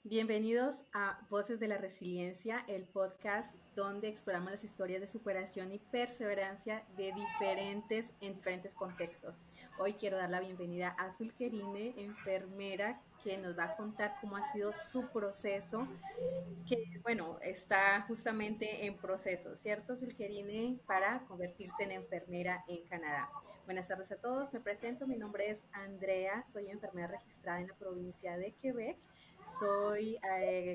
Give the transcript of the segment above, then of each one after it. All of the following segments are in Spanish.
Bienvenidos a Voces de la Resiliencia, el podcast donde exploramos las historias de superación y perseverancia en diferentes contextos. Hoy quiero dar la bienvenida a Zulkerine, enfermera, que nos va a contar cómo ha sido su proceso, que bueno, está justamente en proceso, ¿cierto, Zulkerine? Para convertirse en enfermera en Canadá. Buenas tardes a todos, me presento, mi nombre es Andrea, soy enfermera registrada en la provincia de Quebec. Soy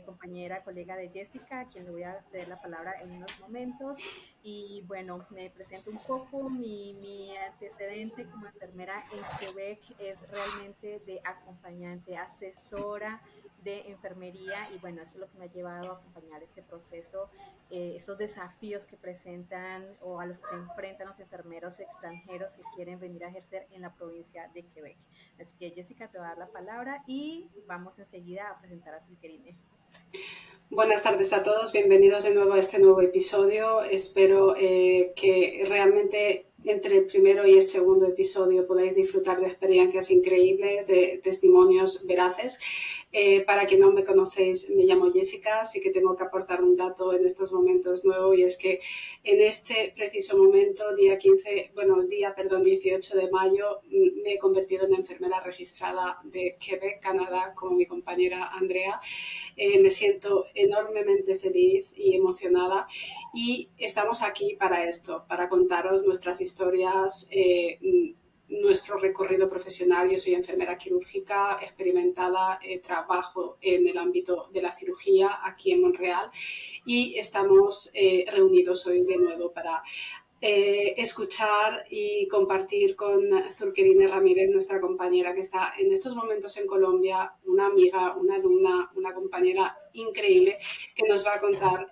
compañera, colega de Jessica, a quien le voy a ceder la palabra en unos momentos. Y bueno, me presento un poco. Mi antecedente como enfermera en Quebec es realmente de acompañante, asesora de enfermería, y bueno, eso es lo que me ha llevado a acompañar este proceso, estos desafíos que presentan o a los que se enfrentan los enfermeros extranjeros que quieren venir a ejercer en la provincia de Quebec. Así que Jessica, te va a dar la palabra y vamos enseguida a presentar a Zulkerine. Buenas tardes a todos, bienvenidos de nuevo a este nuevo episodio. Espero que realmente entre el primero y el segundo episodio podáis disfrutar de experiencias increíbles, de testimonios veraces. Para quien no me conocéis, me llamo Jessica, sí que tengo que aportar un dato en estos momentos nuevo, y es que en este preciso momento, día 18 de mayo, me he convertido en enfermera registrada de Quebec, Canadá, como mi compañera Andrea. Me siento enormemente feliz y emocionada, y estamos aquí para esto, para contaros nuestras historias, nuestro recorrido profesional. Yo soy enfermera quirúrgica experimentada, trabajo en el ámbito de la cirugía aquí en Montreal, y estamos reunidos hoy de nuevo para escuchar y compartir con Zulkerine Ramírez, nuestra compañera que está en estos momentos en Colombia, una amiga, una alumna, una compañera increíble, que nos va a contar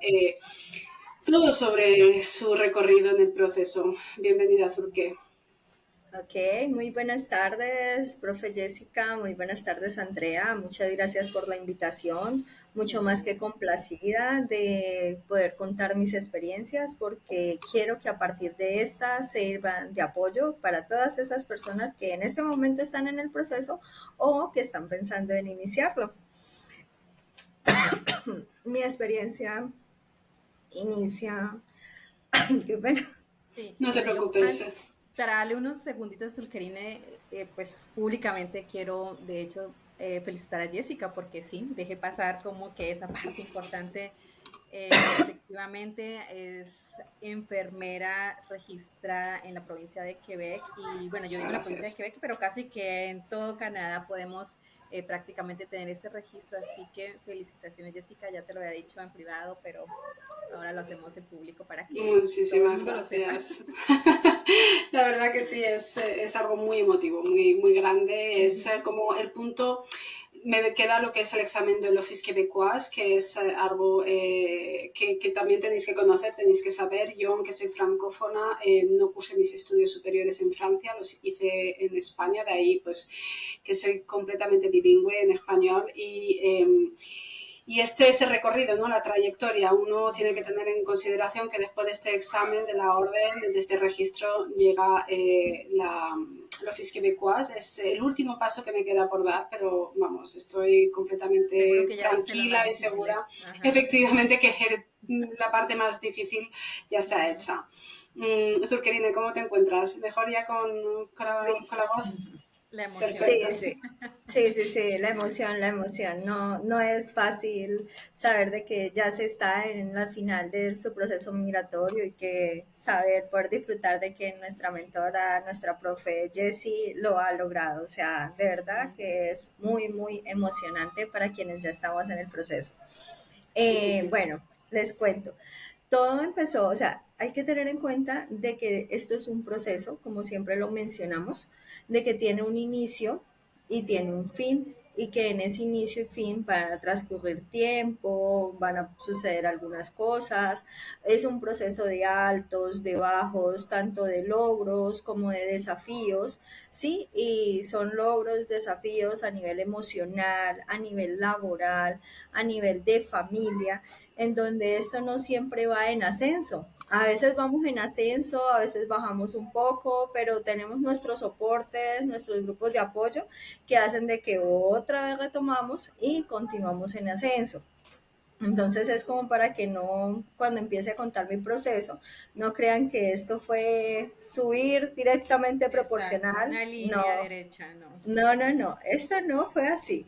todo sobre su recorrido en el proceso. Bienvenida, Zulke. Ok, muy buenas tardes, profe Jessica, muy buenas tardes, Andrea. Muchas gracias por la invitación, mucho más que complacida de poder contar mis experiencias, porque quiero que a partir de estas sirvan de apoyo para todas esas personas que en este momento están en el proceso o que están pensando en iniciarlo. Mi experiencia inicia, qué pena. Sí, No te bueno, yo preocupes. para darle unos segunditos a Zulkerine, pues públicamente quiero de hecho felicitar a Jessica porque sí, dejé pasar como que esa parte importante. Efectivamente, es enfermera registrada en la provincia de Quebec y bueno, yo Muchas vivo en la provincia de gracias. Quebec, pero casi que en todo Canadá podemos prácticamente tener este registro, así que felicitaciones Jessica, ya te lo había dicho en privado, pero ahora lo hacemos en público para que todo el Muchísimas mundo lo sepa. gracias. La verdad que sí, es algo muy emotivo, muy, muy grande. Es como el punto. Me queda lo que es el examen de l'Office québécois, que es algo que también tenéis que conocer, tenéis que saber. Yo, aunque soy francófona, no cursé mis estudios superiores en Francia, los hice en España, de ahí pues que soy completamente bilingüe en español. Y este es el recorrido, ¿no? La trayectoria. Uno tiene que tener en consideración que después de este examen de la orden, de este registro, llega l'Office québécois. Es el último paso que me queda por dar, pero vamos, estoy Seguro completamente que ya diste los más tranquila y difíciles. segura, Ajá. efectivamente, que la parte más difícil ya está Uh-huh. hecha. Zulkerine, ¿cómo te encuentras? ¿Mejor ya con la voz? La emoción, Perfecto. Sí, sí. sí, sí, la emoción. No, no es fácil saber de que ya se está en la final de su proceso migratorio y que saber, poder disfrutar de que nuestra mentora, nuestra profe Jessie lo ha logrado. O sea, de verdad Uh-huh. que es muy, muy emocionante para quienes ya estamos en el proceso. Sí. Bueno, les cuento. Todo empezó, o sea, hay que tener en cuenta de que esto es un proceso, como siempre lo mencionamos, de que tiene un inicio y tiene un fin, y que en ese inicio y fin van a transcurrir tiempo, van a suceder algunas cosas. Es un proceso de altos, de bajos, tanto de logros como de desafíos, ¿sí? Y son logros, desafíos a nivel emocional, a nivel laboral, a nivel de familia, en donde esto no siempre va en ascenso. A veces vamos en ascenso, a veces bajamos un poco, pero tenemos nuestros soportes, nuestros grupos de apoyo que hacen de que otra vez retomamos y continuamos en ascenso. Entonces es como para que no, cuando empiece a contar mi proceso, no crean que esto fue subir directamente Exacto, proporcional. una No, línea derecha, no. no, esto no fue así.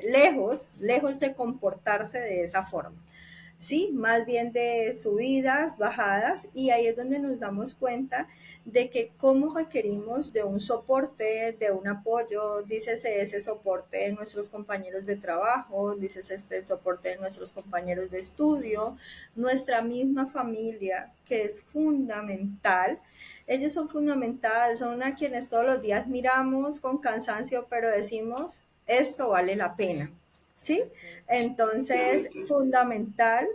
Lejos de comportarse de esa forma. Sí, más bien de subidas, bajadas, y ahí es donde nos damos cuenta de que cómo requerimos de un soporte, de un apoyo, dícese ese soporte de nuestros compañeros de trabajo, dícese este soporte de nuestros compañeros de estudio, nuestra misma familia, que es fundamental. Ellos son fundamentales, son a quienes todos los días miramos con cansancio, pero decimos, esto vale la pena. ¿Sí? Perfecto. Entonces, Efectivamente. fundamental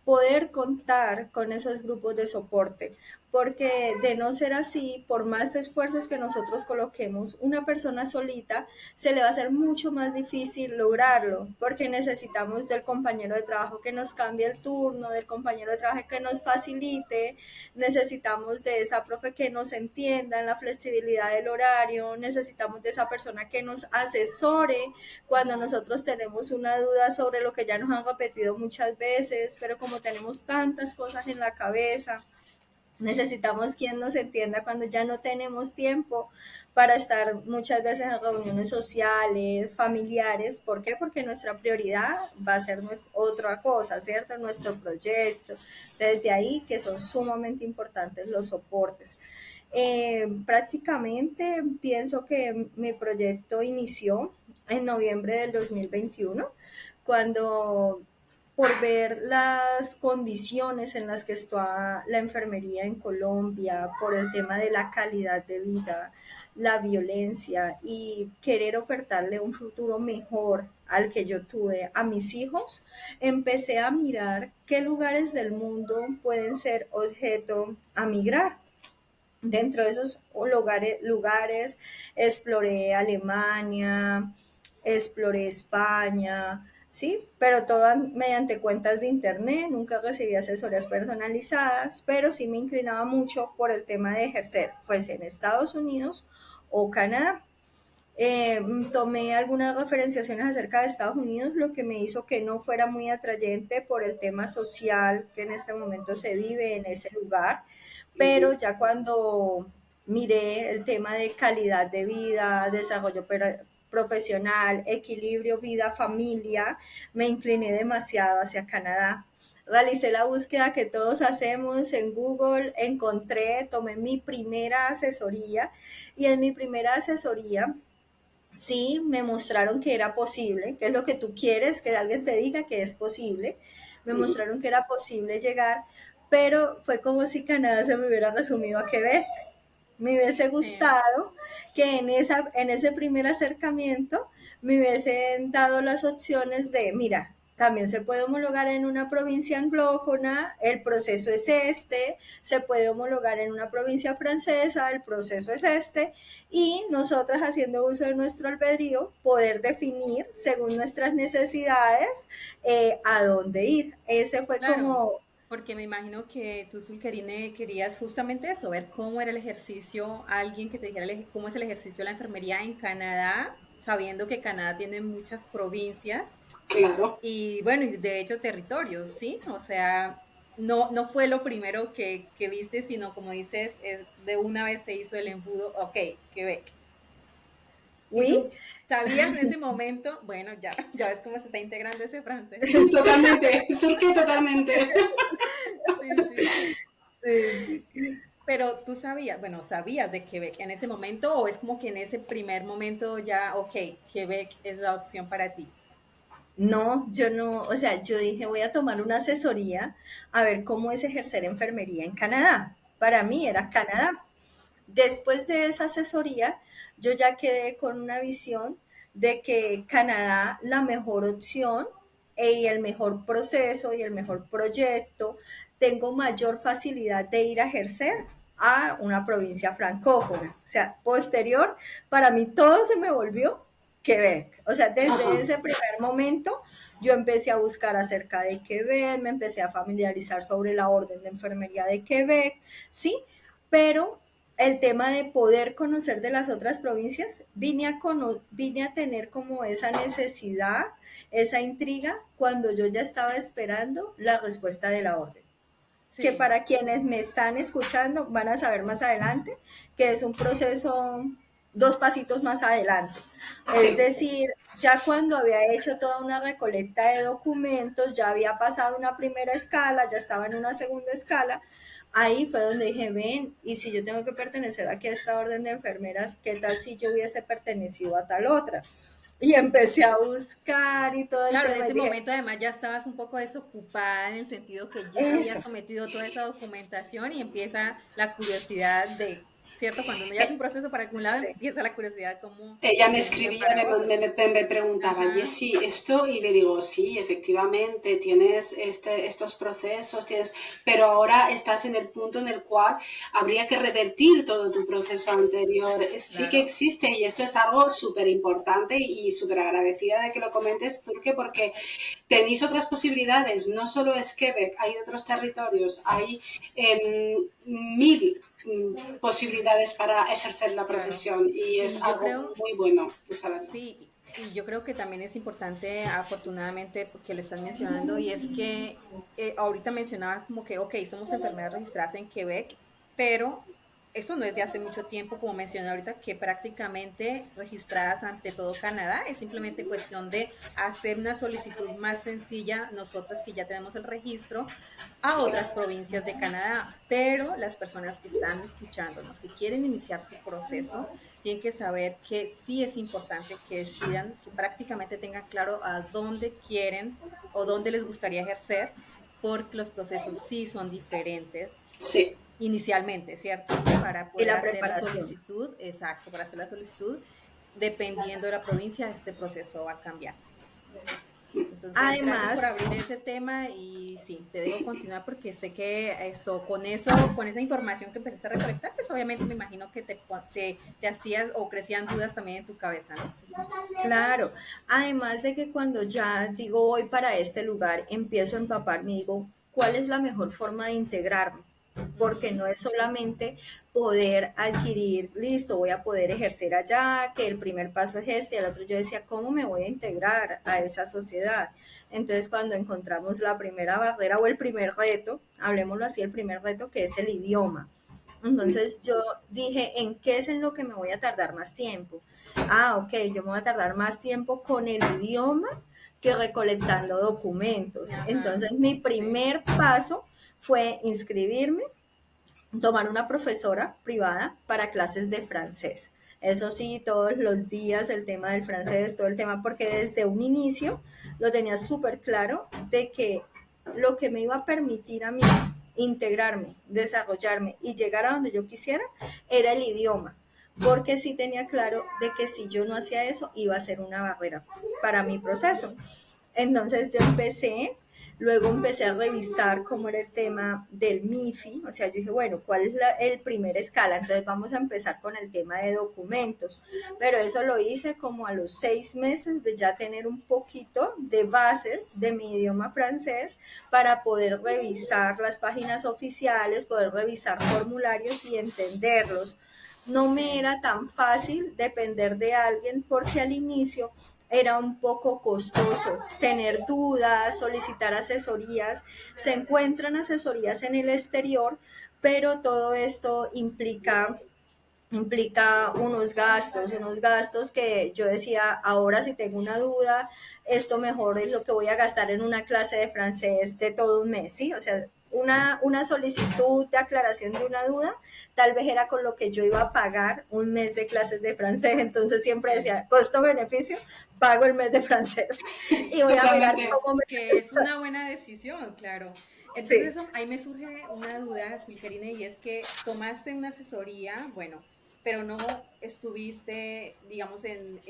poder contar con esos grupos de soporte, porque de no ser así, por más esfuerzos que nosotros coloquemos, una persona solita se le va a hacer mucho más difícil lograrlo, porque necesitamos del compañero de trabajo que nos cambie el turno, del compañero de trabajo que nos facilite, necesitamos de esa profe que nos entienda en la flexibilidad del horario, necesitamos de esa persona que nos asesore cuando nosotros tenemos una duda sobre lo que ya nos han repetido muchas veces, pero como tenemos tantas cosas en la cabeza, necesitamos quien nos entienda cuando ya no tenemos tiempo para estar muchas veces en reuniones sociales, familiares. ¿Por qué? Porque nuestra prioridad va a ser otra cosa, ¿cierto? Nuestro proyecto. Desde ahí que son sumamente importantes los soportes. Prácticamente pienso que mi proyecto inició en noviembre del 2021, cuando por ver las condiciones en las que está la enfermería en Colombia, por el tema de la calidad de vida, la violencia y querer ofertarle un futuro mejor al que yo tuve a mis hijos, empecé a mirar qué lugares del mundo pueden ser objeto a migrar. Dentro de esos lugares exploré Alemania, exploré España, ¿sí? Pero todo mediante cuentas de internet, nunca recibí asesorías personalizadas, pero sí me inclinaba mucho por el tema de ejercer, fuese en Estados Unidos o Canadá. Tomé algunas referenciaciones acerca de Estados Unidos, lo que me hizo que no fuera muy atrayente por el tema social que en este momento se vive en ese lugar, pero Ujú. ya cuando miré el tema de calidad de vida, desarrollo profesional, equilibrio, vida, familia, me incliné demasiado hacia Canadá. Realicé la búsqueda que todos hacemos en Google, encontré, tomé mi primera asesoría y en mi primera asesoría sí, me mostraron que era posible, que es lo que tú quieres, que alguien te diga que es posible. Me Ujú. mostraron que era posible llegar, pero fue como si Canadá se me hubiera resumido a Quebec. Me hubiese Sí. gustado que en ese primer acercamiento me hubiesen dado las opciones de, mira, también se puede homologar en una provincia anglófona, el proceso es este, se puede homologar en una provincia francesa, el proceso es este, y nosotras haciendo uso de nuestro albedrío, poder definir según nuestras necesidades a dónde ir. Ese fue Claro, como, porque me imagino que tú, Sulkerine, querías justamente eso, ver cómo era el ejercicio, alguien que te dijera cómo es el ejercicio de la enfermería en Canadá, sabiendo que Canadá tiene muchas provincias Claro. y, bueno, y de hecho territorios, ¿sí? O sea, no, no fue lo primero que viste, sino como dices, de una vez se hizo el embudo, ok, Quebec. Y oui, tú sabías en ese momento, bueno, ya, ya ves cómo se está integrando ese francés. Totalmente. ¿Por qué totalmente? Sí, sí. sí, sí. Pero tú sabías, bueno, sabías de Quebec en ese momento o es como que en ese primer momento ya, ok, Quebec es la opción para ti. No, yo no, o sea, yo dije voy a tomar una asesoría a ver cómo es ejercer enfermería en Canadá. Para mí era Canadá. Después de esa asesoría, yo ya quedé con una visión de que Canadá la mejor opción y el mejor proceso y el mejor proyecto, tengo mayor facilidad de ir a ejercer a una provincia francófona. O sea, posterior, para mí todo se me volvió Quebec. O sea, Ajá. desde ese primer momento yo empecé a buscar acerca de Quebec, me empecé a familiarizar sobre la Orden de Enfermería de Quebec, ¿sí? Pero el tema de poder conocer de las otras provincias, vine a tener como esa necesidad, esa intriga, cuando yo ya estaba esperando la respuesta de la orden, que Sí, para quienes me están escuchando van a saber más adelante que es un proceso dos pasitos más adelante. Es Sí, decir, ya cuando había hecho toda una recolecta de documentos, ya había pasado una primera escala, ya estaba en una segunda escala, ahí fue donde dije, ven, y si yo tengo que pertenecer aquí a esta orden de enfermeras, ¿qué tal si yo hubiese pertenecido a tal otra? Y empecé a buscar y todo el claro, en tema, y ese dije, momento además ya estabas un poco desocupada en el sentido que ya habías eso, sometido toda esa documentación y empieza la curiosidad de, ¿cierto? Cuando uno ya hace un proceso para algún lado, sí, empieza la curiosidad cómo ella me sería escribía, para otro. me preguntaba, Ajá, Jessie, esto, y le digo, sí, efectivamente, tienes estos procesos, pero ahora estás en el punto en el cual habría que revertir todo tu proceso anterior. Sí que claro, existe y esto es algo súper importante y súper agradecida de que lo comentes, Turque, porque tenéis otras posibilidades, no solo es Quebec, hay otros territorios, hay mil posibilidades para ejercer la claro. profesión y es Y yo algo creo, muy bueno de saberlo. sí, y yo creo que también es importante, afortunadamente, que le están mencionando, y es que ahorita mencionaba como que, ok, somos enfermeras registradas en Quebec, pero eso no es de hace mucho tiempo, como mencioné ahorita, que prácticamente registradas ante todo Canadá, es simplemente cuestión de hacer una solicitud más sencilla, nosotras que ya tenemos el registro, a Sí, otras provincias de Canadá, pero las personas que están escuchándonos, que quieren iniciar su proceso, tienen que saber que sí es importante que decidan, que prácticamente tengan claro a dónde quieren o dónde les gustaría ejercer, porque los procesos sí son diferentes sí. inicialmente, ¿cierto? Para y poder la hacer la preparación. solicitud, exacto, para hacer la solicitud, dependiendo de la provincia, este proceso va a cambiar. Entonces, gracias por Además, abrir ese tema y sí, te dejo continuar porque sé que esto, con eso, con esa información que empezaste a recolectar, pues obviamente me imagino que te hacías o crecían dudas también en tu cabeza, ¿no? claro, además de que cuando ya digo voy para este lugar, empiezo a empaparme y digo, ¿cuál es la mejor forma de integrarme? Porque Ujú, no es solamente poder adquirir, listo, voy a poder ejercer allá, que el primer paso es este, y el otro yo decía, ¿cómo me voy a integrar a esa sociedad? Entonces, cuando encontramos la primera barrera o el primer reto, hablemoslo así, el primer reto que es el idioma. Entonces yo dije, ¿en qué es en lo que me voy a tardar más tiempo? Ah, ok, yo me voy a tardar más tiempo con el idioma que recolectando documentos. ajá, Entonces mi sí, primer paso fue inscribirme, tomar una profesora privada para clases de francés. Eso sí, todos los días el tema del francés, todo el tema, porque desde un inicio lo tenía súper claro de que lo que me iba a permitir a mí integrarme, desarrollarme y llegar a donde yo quisiera era el idioma, porque sí tenía claro de que si yo no hacía eso iba a ser una barrera para mi proceso. Entonces yo empecé, luego empecé a revisar cómo era el tema del MIFI, o sea, yo dije, bueno, ¿cuál es el primer escala? Entonces vamos a empezar con el tema de documentos, pero eso lo hice como a los 6 meses de ya tener un poquito de bases de mi idioma francés para poder revisar las páginas oficiales, poder revisar formularios y entenderlos. No me sí. era tan fácil depender de alguien porque al inicio era un poco costoso tener dudas, solicitar asesorías. Se encuentran asesorías en el exterior, pero todo esto implica unos gastos que yo decía, ahora si tengo una duda, esto mejor es lo que voy a gastar en una clase de francés de todo un mes, ¿sí? O sea, una solicitud de aclaración de una duda, tal vez era con lo que yo iba a pagar un mes de clases de francés, entonces siempre Sí, decía, costo-beneficio, pago el mes de francés y voy a mirar Totalmente. cómo me que sale. es una buena decisión, claro. Entonces, Sí. eso, ahí me surge una duda, Silkerine, y es que tomaste una asesoría, bueno, pero no estuviste, digamos,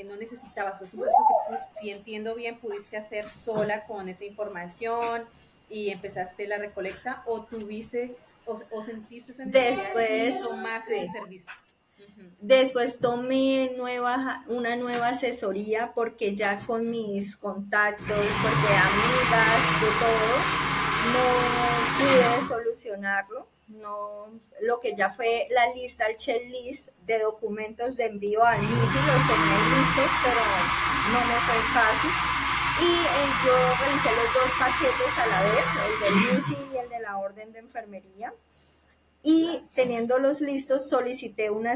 no necesitabas, es un proceso que tú, si entiendo bien, pudiste hacer sola con esa información y empezaste la recolecta, o tuviste, o sentiste esa necesidad y Después, tomaste ese sí. servicio. Ujú. Después tomé una nueva asesoría porque ya con mis contactos, porque amigas, de todo, no pude solucionarlo. No, lo que ya fue la lista, el checklist de documentos de envío al MIFI, los tenía ahí listos, pero no me fue fácil. Y yo realicé los dos paquetes a la vez, el del MIFI y el de la orden de enfermería. Y teniéndolos listos, solicité una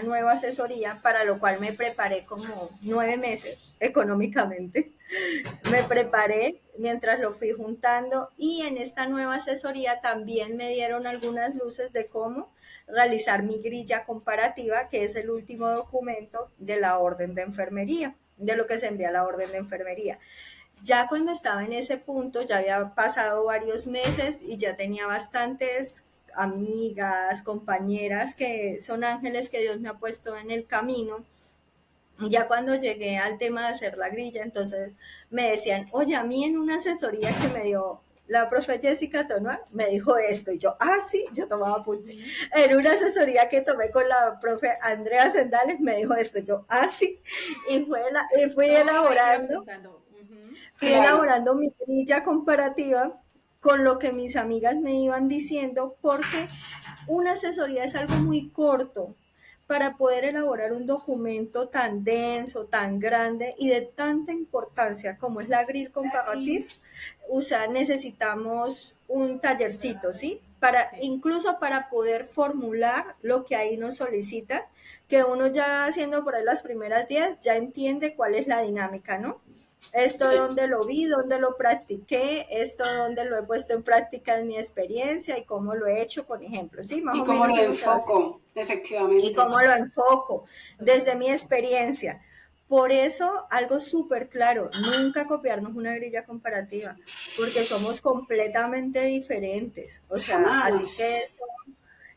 nueva asesoría, para lo cual me preparé como 9 meses económicamente. Me preparé mientras lo fui juntando, y en esta nueva asesoría también me dieron algunas luces de cómo realizar mi grilla comparativa, que es el último documento de la orden de enfermería, de lo que se envía a la orden de enfermería. Ya cuando estaba en ese punto, ya había pasado varios meses y ya tenía bastantes amigas, compañeras que son ángeles que Dios me ha puesto en el camino. Y ya cuando llegué al tema de hacer la grilla, entonces me decían, oye, a mí en una asesoría que me dio la profe Jessica Tonuar, me dijo esto, y yo, sí, yo tomaba apunte. Ujú. En una asesoría que tomé con la profe Andrea Sendales, me dijo esto, yo, sí, y Todo hay que ir apuntando. Ujú. fui Claro, elaborando mi grilla comparativa con lo que mis amigas me iban diciendo, porque una asesoría es algo muy corto para poder elaborar un documento tan denso, tan grande y de tanta importancia como es la Grill Comparative. O sea, necesitamos un tallercito, ¿sí? Sí. Incluso para poder formular lo que ahí nos solicita, que uno ya haciendo por ahí las primeras 10 ya entiende cuál es la dinámica, ¿no? Esto sí. donde lo vi, donde lo practiqué, esto donde lo he puesto en práctica en mi experiencia y cómo lo he hecho con ejemplos, ¿sí? Más Y o cómo lo menos uno se va a hacer. enfoco, Y efectivamente. cómo lo enfoco desde Total. mi experiencia. Por eso, algo súper claro, nunca copiarnos una grilla comparativa, porque somos completamente diferentes. O sea, así que Jamás.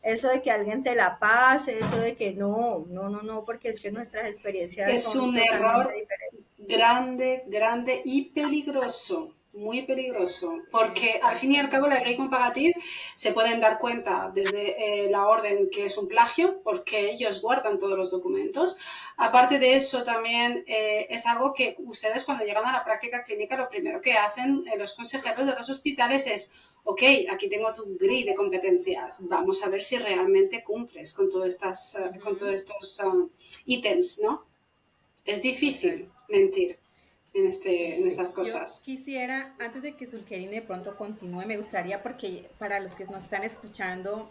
eso de que alguien te la pase, eso de que no, no, no, no, porque es que nuestras experiencias Es son un totalmente error diferentes. grande, grande y peligroso, muy peligroso, porque al fin y al cabo la Exactamente. ley comparativa se pueden dar cuenta desde la orden que es un plagio, porque ellos guardan todos los documentos. Aparte de eso, también es algo que ustedes cuando llegan a la práctica clínica lo primero que hacen los consejeros de los hospitales es, ok, aquí tengo tu grid de competencias, vamos a ver si realmente cumples con, con todos Ujú. estos ítems, ¿no? Es Total. difícil mentir en Sí. estas Yo cosas. quisiera, antes de que Zulkerine de pronto continúe, me gustaría, porque para los que nos están escuchando,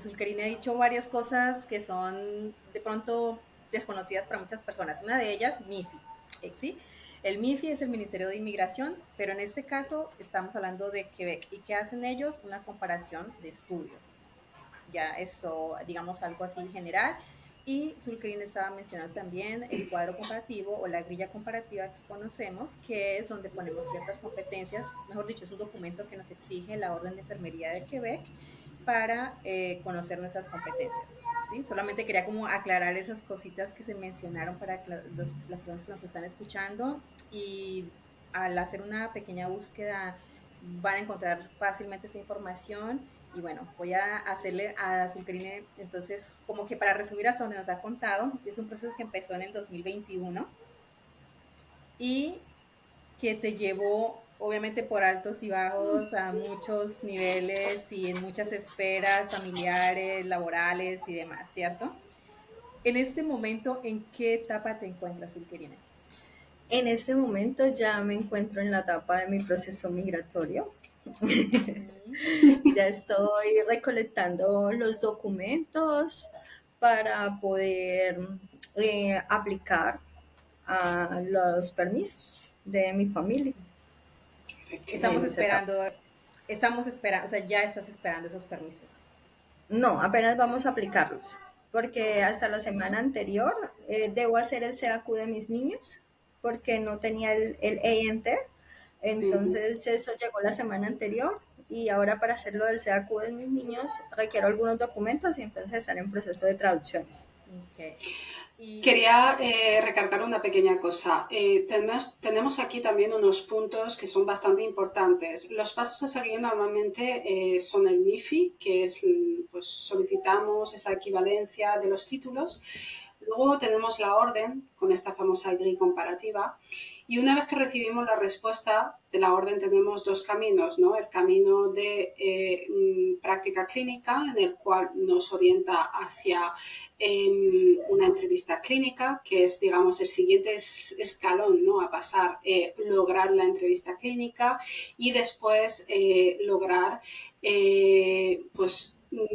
Zulkerine ha dicho varias cosas que son de pronto desconocidas para muchas personas. Una de ellas, MIFI. ¿Sí? El MIFI es el Ministerio de Inmigración, pero en este caso estamos hablando de Quebec. ¿Y qué hacen ellos? Una comparación de estudios. Ya eso, digamos, algo así general. Y Zulkerin estaba mencionando también el cuadro comparativo o la grilla comparativa que conocemos, que es donde ponemos ciertas competencias, mejor dicho, es un documento que nos exige la Orden de Enfermería de Quebec para conocer nuestras competencias. ¿Sí? Solamente quería como aclarar esas cositas que se mencionaron para las personas que nos están escuchando, y al hacer una pequeña búsqueda van a encontrar fácilmente esa información. Y bueno, voy a hacerle a Zulkerine, entonces, como que para resumir hasta donde nos ha contado, es un proceso que empezó en el 2021 y que te llevó, obviamente, por altos y bajos a muchos niveles y en muchas esferas familiares, laborales y demás, ¿cierto? En este momento, ¿en qué etapa te encuentras, Zulkerine? En este momento ya me encuentro en la etapa de mi proceso migratorio. Ujú. Ya estoy recolectando los documentos para poder aplicar a los permisos de mi familia Estamos en esa etapa. esperando, estamos esperando, o sea, ya estás esperando esos permisos. No, apenas vamos a aplicarlos, porque hasta la semana Ujú. anterior debo hacer el CAQ de mis niños, porque no tenía el ENT, Ujú. entonces eso llegó la semana anterior, y ahora para hacerlo del CAQ de mis niños requiero algunos documentos y entonces están en proceso de traducciones. Okay. Quería recalcar una pequeña cosa. Tenemos aquí también unos puntos que son bastante importantes. Los pasos a seguir normalmente son el MIFI, que es, pues solicitamos esa equivalencia de los títulos. Luego tenemos la orden, con esta famosa Y comparativa. Y una vez que recibimos la respuesta de la orden tenemos dos caminos, ¿no? El camino de práctica clínica, en el cual nos orienta hacia una entrevista clínica, que es, digamos, el siguiente escalón, ¿no? A pasar, lograr la entrevista clínica y después lograr, pues,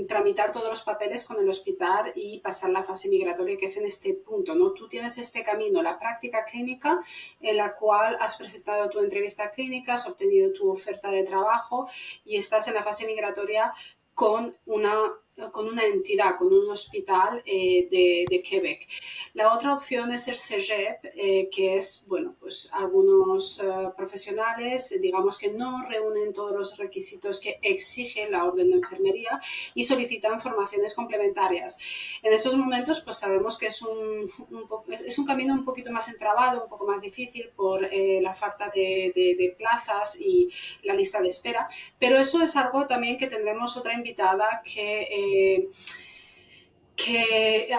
tramitar todos los papeles con el hospital y pasar la fase migratoria, que es en este punto, ¿no? Tú tienes este camino, la práctica clínica, en la cual has presentado tu entrevista clínica, has obtenido tu oferta de trabajo y estás en la fase migratoria con una entidad, con un hospital de Quebec. La otra opción es el CEGEP, que es, bueno, pues algunos profesionales, digamos que no reúnen todos los requisitos que exige la orden de enfermería y solicitan formaciones complementarias. En estos momentos, pues sabemos que es un camino un poquito más entrabado, un poco más difícil por la falta de plazas y la lista de espera, pero eso es algo también que tendremos otra invitada que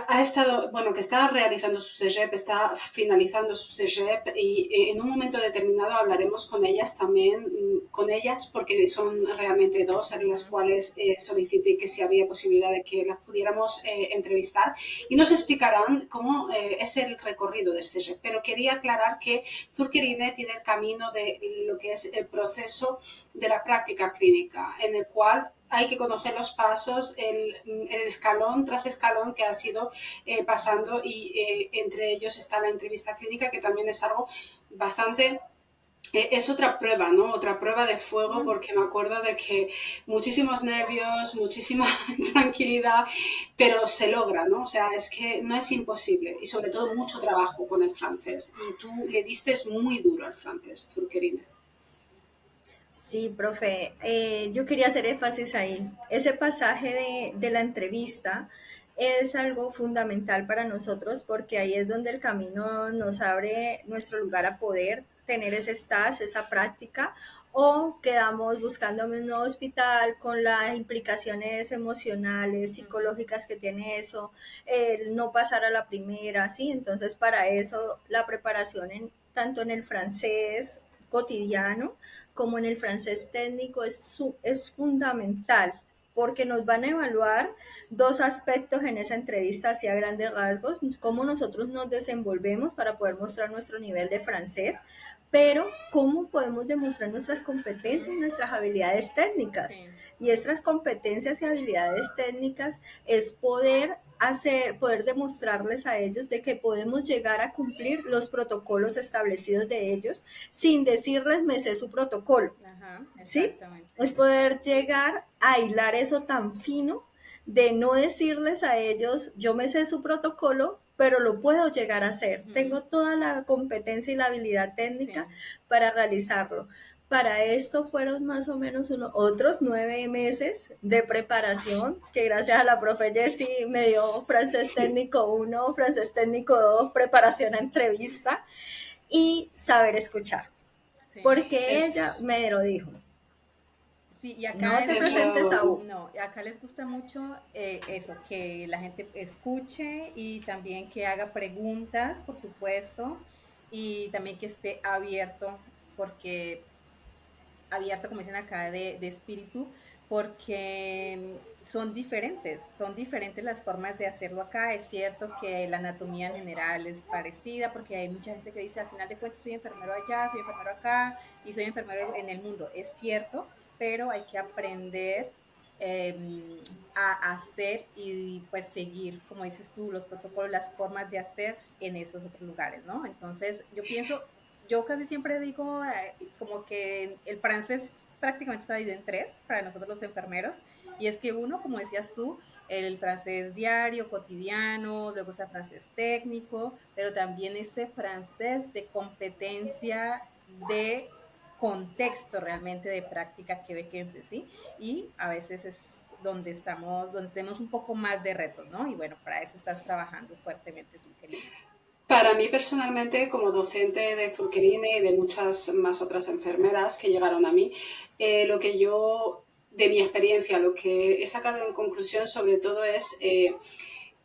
ha estado, bueno, que está realizando su CEGEP, está finalizando su CEGEP y en un momento determinado hablaremos con ellas también, con ellas, porque son realmente dos en las cuales solicité que si había posibilidad de que las pudiéramos entrevistar y nos explicarán cómo es el recorrido del CEGEP. Pero quería aclarar que Zurcherine tiene el camino de lo que es el proceso de la práctica clínica, en el cual hay que conocer los pasos, el escalón tras escalón que ha sido pasando y entre ellos está la entrevista clínica, que también es algo bastante... Es otra prueba, ¿no? Otra prueba de fuego, porque me acuerdo de que muchísimos nervios, muchísima tranquilidad, pero se logra, ¿no? O sea, es que no es imposible y sobre todo mucho trabajo con el francés. Y tú le diste muy duro al francés, Zurcherine. Sí, profe, yo quería hacer énfasis ahí. Ese pasaje de la entrevista es algo fundamental para nosotros porque ahí es donde el camino nos abre nuestro lugar a poder tener ese stage, esa práctica, o quedamos buscando un nuevo hospital con las implicaciones emocionales, psicológicas que tiene eso, el no pasar a la primera, ¿sí? Entonces, para eso la preparación tanto en el francés cotidiano como en el francés técnico es fundamental porque nos van a evaluar dos aspectos en esa entrevista hacia grandes rasgos, cómo nosotros nos desenvolvemos para poder mostrar nuestro nivel de francés, pero cómo podemos demostrar nuestras competencias y nuestras habilidades técnicas. Sí. Y estas competencias y habilidades técnicas es poder demostrarles a ellos de que podemos llegar a cumplir los protocolos establecidos de ellos sin decirles me sé su protocolo. Ajá, ¿Sí? exactamente. Es poder llegar a hilar eso tan fino de no decirles a ellos, yo me sé su protocolo, pero lo puedo llegar a hacer. Tengo toda la competencia y la habilidad técnica para realizarlo. Para esto fueron más o menos otros 9 meses de preparación, que gracias a la profe Jessie me dio francés técnico 1, francés técnico 2, preparación a entrevista y saber escuchar. Sí. Porque ella Es, me lo dijo. Sí, y acá No te es es presentes muy, lo, aún. no, acá les gusta mucho eso, que la gente escuche y también que haga preguntas, por supuesto, y también que esté abierto, porque abierto, como dicen acá, de espíritu, porque son diferentes las formas de hacerlo acá. Es cierto que la anatomía en general es parecida, porque hay mucha gente que dice, al final de cuentas, soy enfermero allá, soy enfermero acá y soy enfermero en el mundo. Es cierto, pero hay que aprender a hacer y pues seguir, como dices tú, los protocolos, las formas de hacer en esos otros lugares, ¿no? Entonces, yo casi siempre digo como que el francés prácticamente está dividido en tres para nosotros los enfermeros, y es que uno, como decías tú, el francés diario, cotidiano, luego está el francés técnico, pero también ese francés de competencia, de contexto realmente de práctica quebequense, ¿sí? Y a veces es donde tenemos un poco más de retos, ¿no? Y bueno, para eso estás trabajando fuertemente, Zulkerine. Para mí personalmente, como docente de Zulkerine y de muchas más otras enfermeras que llegaron a mí, lo que yo, de mi experiencia, lo que he sacado en conclusión sobre todo es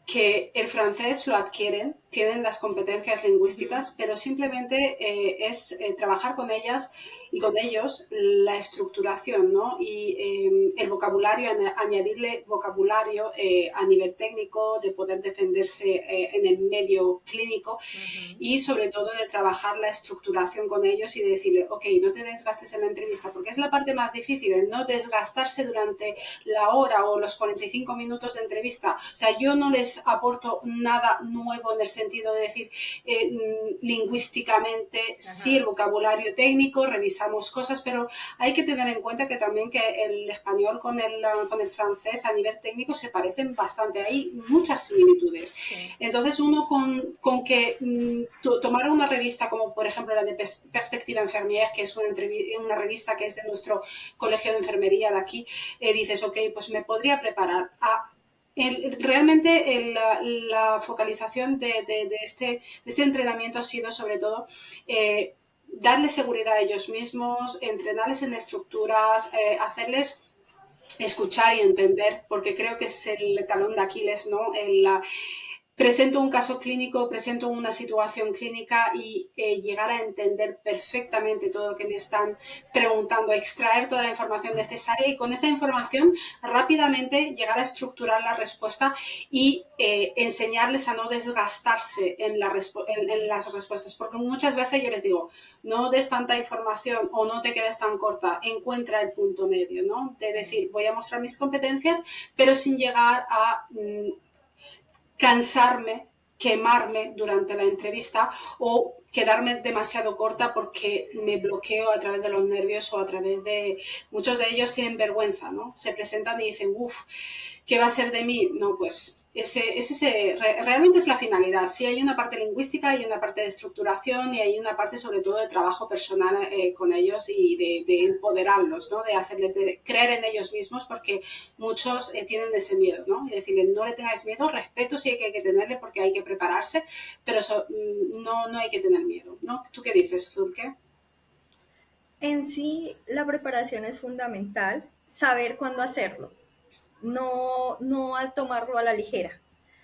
que el francés lo adquieren, tienen las competencias lingüísticas, pero simplemente es trabajar con ellas y con ellos la estructuración, ¿no? Y el vocabulario, añadirle vocabulario a nivel técnico, de poder defenderse en el medio clínico y sobre todo de trabajar la estructuración con ellos y de decirle, ok, no te desgastes en la entrevista, porque es la parte más difícil, el no desgastarse durante la hora o los 45 minutos de entrevista. O sea, yo no les aporto nada nuevo en el sentido de decir lingüísticamente, sí, el vocabulario técnico, revisamos cosas, pero hay que tener en cuenta que también que el español con el francés a nivel técnico se parecen bastante, hay muchas similitudes. Sí. Entonces uno con que tomar una revista como por ejemplo la de Perspectiva Enfermier, que es una revista que es de nuestro colegio de enfermería de aquí, dices, ok, pues me podría preparar a realmente la focalización de este entrenamiento ha sido sobre todo darles seguridad a ellos mismos, entrenarles en estructuras, hacerles escuchar y entender, porque creo que es el talón de Aquiles, ¿no? Presento un caso clínico, presento una situación clínica y llegar a entender perfectamente todo lo que me están preguntando, extraer toda la información necesaria y con esa información rápidamente llegar a estructurar la respuesta y enseñarles a no desgastarse en las respuestas, porque muchas veces yo les digo, no des tanta información o no te quedes tan corta, encuentra el punto medio, ¿no? De decir, voy a mostrar mis competencias, pero sin llegar a cansarme, quemarme durante la entrevista o quedarme demasiado corta porque me bloqueo a través de los nervios o a través de... Muchos de ellos tienen vergüenza, ¿no? Se presentan y dicen, uff, ¿qué va a ser de mí? No, pues realmente es la finalidad. Sí hay una parte lingüística, hay una parte de estructuración y hay una parte sobre todo de trabajo personal con ellos y de empoderarlos, ¿no? De hacerles de creer en ellos mismos porque muchos tienen ese miedo, ¿no? Y decirles, no le tengáis miedo, respeto sí que hay que tenerle porque hay que prepararse, pero no hay que tener miedo, ¿no? ¿Tú qué dices, Zulke? En sí, la preparación es fundamental, saber cuándo hacerlo, no al tomarlo a la ligera.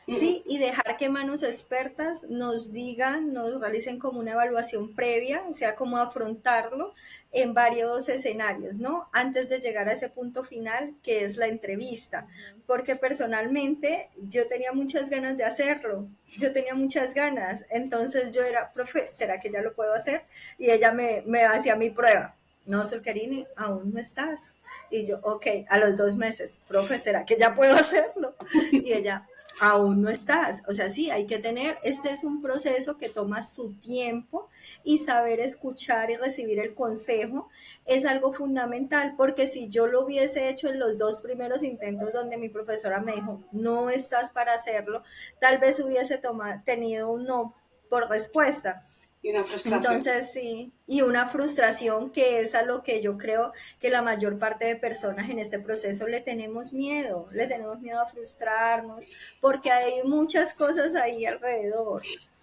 Sí, y dejar que manos expertas nos digan, nos realicen como una evaluación previa, o sea, cómo afrontarlo en varios escenarios, ¿no? Antes de llegar a ese punto final que es la entrevista, porque personalmente yo tenía muchas ganas de hacerlo, yo tenía muchas ganas, entonces yo era, profe, ¿será que ya lo puedo hacer? Y ella me hacía mi prueba. No, Zulkerine, aún no estás. Y yo, ok, a los 2 meses, profe, ¿será que ya puedo hacerlo? Y ella, aún no estás. O sea, sí, hay que tener, este es un proceso que toma su tiempo y saber escuchar y recibir el consejo es algo fundamental, porque si yo lo hubiese hecho en los 2 primeros intentos donde mi profesora me dijo, no estás para hacerlo, tal vez hubiese tenido un no por respuesta. Y una frustración. Entonces, sí, y una frustración que es a lo que yo creo que la mayor parte de personas en este proceso le tenemos miedo a frustrarnos, porque hay muchas cosas ahí alrededor.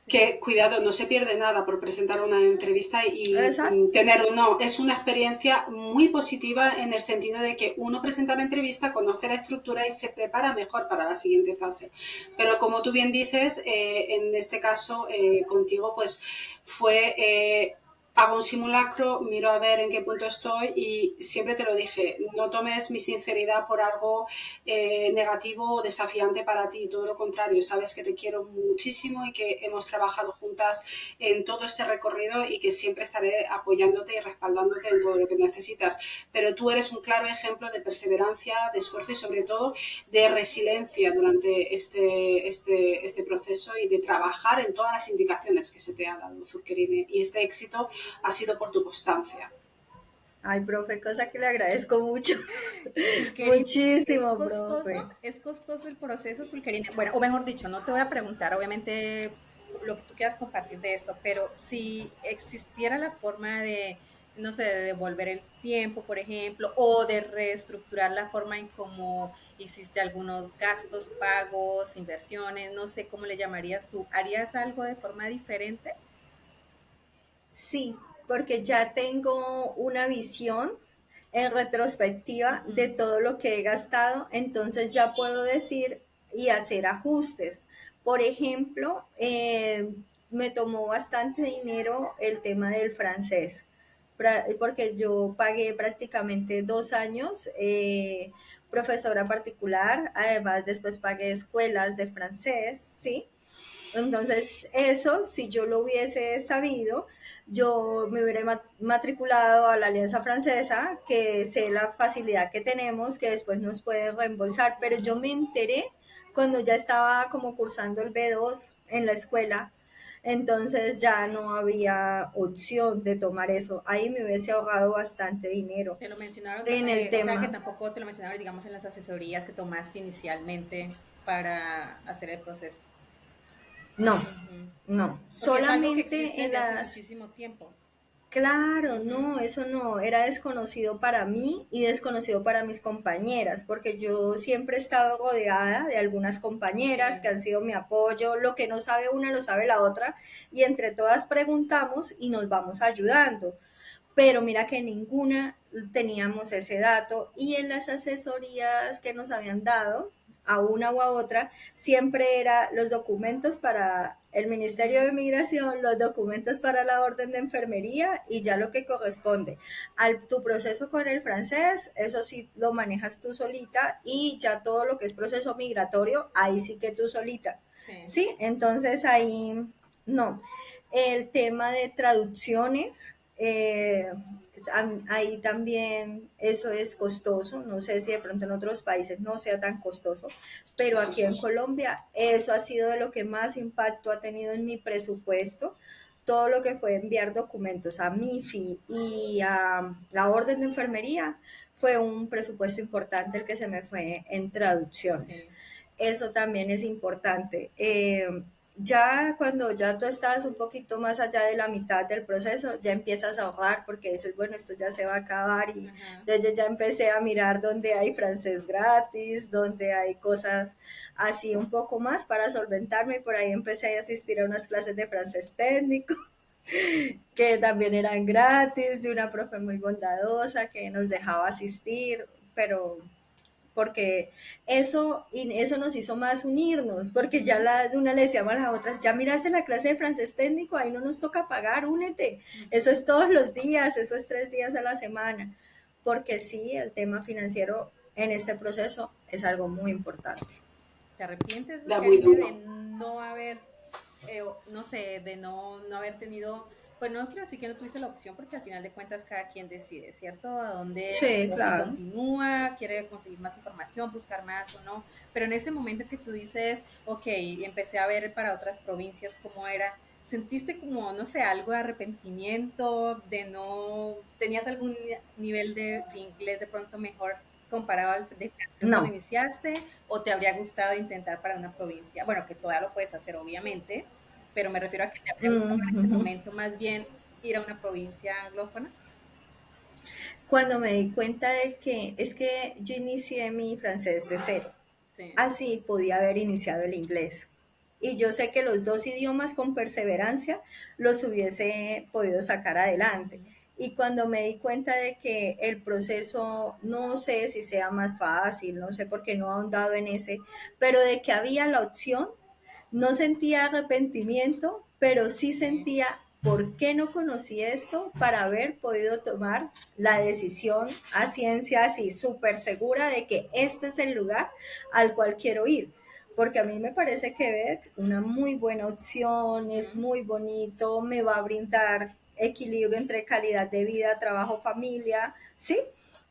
Que cuidado, no se pierde nada por presentar una entrevista y Exacto. tener un no. Es una experiencia muy positiva en el sentido de que uno presenta la entrevista, conoce la estructura y se prepara mejor para la siguiente fase. Pero como tú bien dices, en este caso contigo pues fue... hago un simulacro, miro a ver en qué punto estoy y siempre te lo dije, no tomes mi sinceridad por algo negativo o desafiante para ti, todo lo contrario, sabes que te quiero muchísimo y que hemos trabajado juntas en todo este recorrido y que siempre estaré apoyándote y respaldándote en todo lo que necesitas, pero tú eres un claro ejemplo de perseverancia, de esfuerzo y sobre todo de resiliencia durante este proceso y de trabajar en todas las indicaciones que se te ha dado, Zulkerine, y este éxito ha sido por tu constancia. Ay, profe, cosa que le agradezco mucho. Zulkerine, Muchísimo, profe. Es costoso el proceso, Zulkerine. Bueno, o mejor dicho, no te voy a preguntar, obviamente, lo que tú quieras compartir de esto, pero si existiera la forma de, no sé, de devolver el tiempo, por ejemplo, o de reestructurar la forma en cómo hiciste algunos gastos, pagos, inversiones, no sé cómo le llamarías tú. ¿Harías algo de forma diferente? Sí, porque ya tengo una visión en retrospectiva de Ujú. todo lo que he gastado, entonces ya puedo decir y hacer ajustes. Por ejemplo, me tomó bastante dinero el tema del francés, porque yo pagué prácticamente 2 años profesora particular, además después pagué escuelas de francés, ¿sí? Entonces, eso, si yo lo hubiese sabido, yo me hubiera matriculado a la Alianza Francesa, que sé la facilidad que tenemos, que después nos puede reembolsar, pero yo me enteré cuando ya estaba como cursando el B2 en la escuela, entonces ya no había opción de tomar eso. Ahí me hubiese ahorrado bastante dinero Te lo mencionaron, en el o sea que tema. tampoco te lo mencionaron, digamos, en las asesorías que tomaste inicialmente para hacer el proceso. No, Ujú. no, Porque es algo que solamente existe en desde hace las. muchísimo tiempo. Claro, Ujú. no, eso no, era desconocido para mí y desconocido para mis compañeras, porque yo siempre he estado rodeada de algunas compañeras Sí. que han sido mi apoyo, lo que no sabe una lo sabe la otra, y entre todas preguntamos y nos vamos ayudando. Pero mira que ninguna teníamos ese dato y en las asesorías que nos habían dado a una u a otra, siempre era los documentos para el Ministerio Ujú. de Migración, los documentos para la orden de enfermería y ya lo que corresponde. Al tu proceso con el francés, eso sí lo manejas tú solita y ya todo lo que es proceso migratorio, ahí sí que tú solita. Sí. Sí, entonces ahí no. El tema de traducciones, ahí también eso es costoso, no sé si de pronto en otros países no sea tan costoso, pero Es aquí en costoso. Colombia eso ha sido de lo que más impacto ha tenido en mi presupuesto, todo lo que fue enviar documentos a MIFI y a la orden de enfermería fue un presupuesto importante el que se me fue en traducciones. Sí. Eso también es importante. Ya cuando ya tú estás un poquito más allá de la mitad del proceso, ya empiezas a ahorrar porque dices, bueno, esto ya se va a acabar y Ajá. entonces yo ya empecé a mirar dónde hay francés gratis, dónde hay cosas así un poco más para solventarme y por ahí empecé a asistir a unas clases de francés técnico que también eran gratis, de una profe muy bondadosa que nos dejaba asistir, pero porque eso nos hizo más unirnos, porque ya Ujú. de una le decíamos a las otras, ya miraste la clase de francés técnico, ahí no nos toca pagar, únete, eso Ujú. es todos los días, eso es 3 días a la semana, porque sí, el tema financiero en este proceso es algo muy importante. ¿Te arrepientes, Da muy Karime, de duro. no haber, no sé, de no haber tenido, pues no quiero decir que no tuviste la opción, porque al final de cuentas cada quien decide, ¿cierto? A dónde, Sí, o si claro. continúa, quiere conseguir más información, buscar más o no. Pero en ese momento que tú dices, ok, empecé a ver para otras provincias cómo era, ¿sentiste como, no sé, algo de arrepentimiento, de no, tenías algún nivel de inglés de pronto mejor comparado al de francés cuando No. iniciaste, o te habría gustado intentar para una provincia? Bueno, que todavía lo puedes hacer, obviamente, pero me refiero a que te habría gustado en ese Ujú. momento más bien ir a una provincia anglófona. Cuando me di cuenta de que es que yo inicié mi francés de cero, Sí. así podía haber iniciado el inglés. Y yo sé que los dos idiomas con perseverancia los hubiese podido sacar adelante. Ujú. Y cuando me di cuenta de que el proceso, no sé si sea más fácil, no sé por qué no he ahondado en ese, pero de que había la opción, no sentía arrepentimiento, pero sí Sí. sentía por qué no conocí esto para haber podido tomar la decisión a ciencia así, súper segura de que este es el lugar al cual quiero ir. Porque a mí me parece Quebec una muy buena opción, es Ujú. muy bonito, me va a brindar equilibrio entre calidad de vida, trabajo, familia, ¿sí?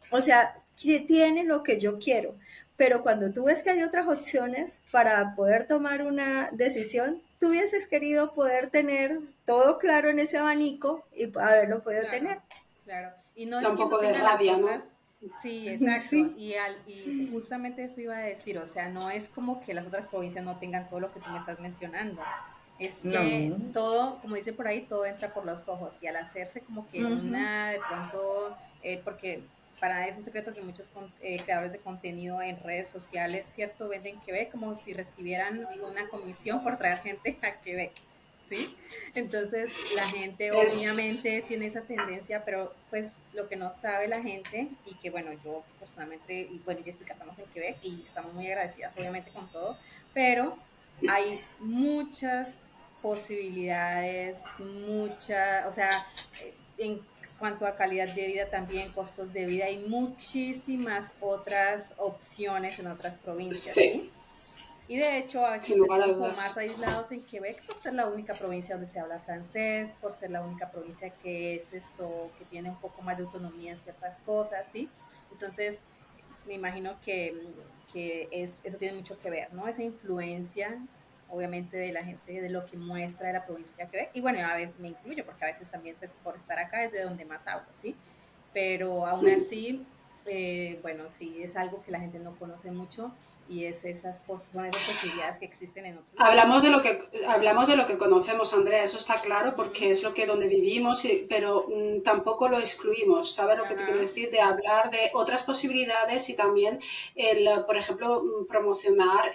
O sea, que tiene lo que yo quiero. Pero cuando tú ves que hay otras opciones para poder tomar una decisión, tú hubieses querido poder tener todo claro en ese abanico y haberlo podido Claro, tener. claro. Y no Da es un que no poco de tengan las rabia, otras, ¿no? sí, exacto. Sí, Y justamente eso iba a decir, o sea, no es como que las otras provincias no tengan todo lo que tú me estás mencionando. Es que no. todo, como dice por ahí, todo entra por los ojos. Y al hacerse como que Ujú. una, de pronto, porque para eso es un secreto que muchos creadores de contenido en redes sociales, ¿cierto? Venden Quebec como si recibieran una comisión por traer gente a Quebec, ¿sí? Entonces la gente Es, obviamente tiene esa tendencia, pero pues lo que no sabe la gente y que bueno, yo personalmente, y bueno, Jessica estamos en Quebec y estamos muy agradecidas obviamente con todo, pero hay muchas posibilidades, o sea, en cuanto a calidad de vida también, costos de vida, hay muchísimas otras opciones en otras provincias, sí, ¿sí? Y de hecho, a veces sin nos lugar a sentimos como más dudas. aislados en Quebec por ser la única provincia donde se habla francés, por ser la única provincia que es esto, que tiene un poco más de autonomía en ciertas cosas, ¿sí? Entonces, me imagino que eso tiene mucho que ver, ¿no? Esa influencia, obviamente, de la gente, de lo que muestra de la provincia de Quebec. Y bueno, a veces me incluyo, porque a veces también, pues, por estar acá es de donde más hablo, ¿sí? Pero aún Mm. así, bueno, sí, es algo que la gente no conoce mucho y son esas posibilidades que existen en otros lados. Hablamos de lo que conocemos, Andrea, eso está claro porque Ujú. es lo que donde vivimos, pero tampoco lo excluimos. ¿Sabes lo que te quiero Ajá. decir? De hablar de otras posibilidades y también por ejemplo, promocionar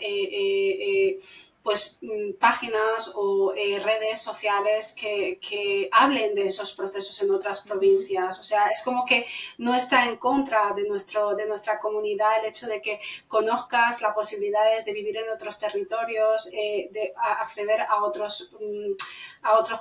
pues páginas o redes sociales que hablen de esos procesos en otras Ujú. provincias. O sea, es como que no está en contra de nuestra comunidad el hecho de que conozcas las posibilidades de vivir en otros territorios, acceder a otros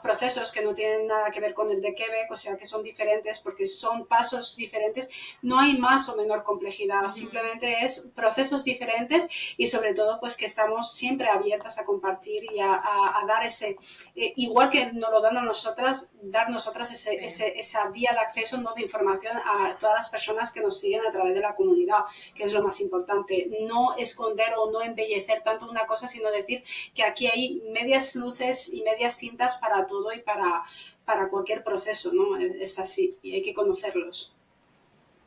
procesos que no tienen nada que ver con el de Quebec, o sea, que son diferentes porque son pasos diferentes. No hay más o menor complejidad, Ujú. simplemente es procesos diferentes y sobre todo pues que estamos siempre abiertas a compartir y a dar ese, igual que nos lo dan a nosotras, dar nosotras Sí. esa vía de acceso, ¿no?, de información a todas las personas que nos siguen a través de la comunidad, que es lo más importante. No esconder o no embellecer tanto una cosa, sino decir que aquí hay medias luces y medias tintas para todo y para cualquier proceso, ¿no? Es así y hay que conocerlos.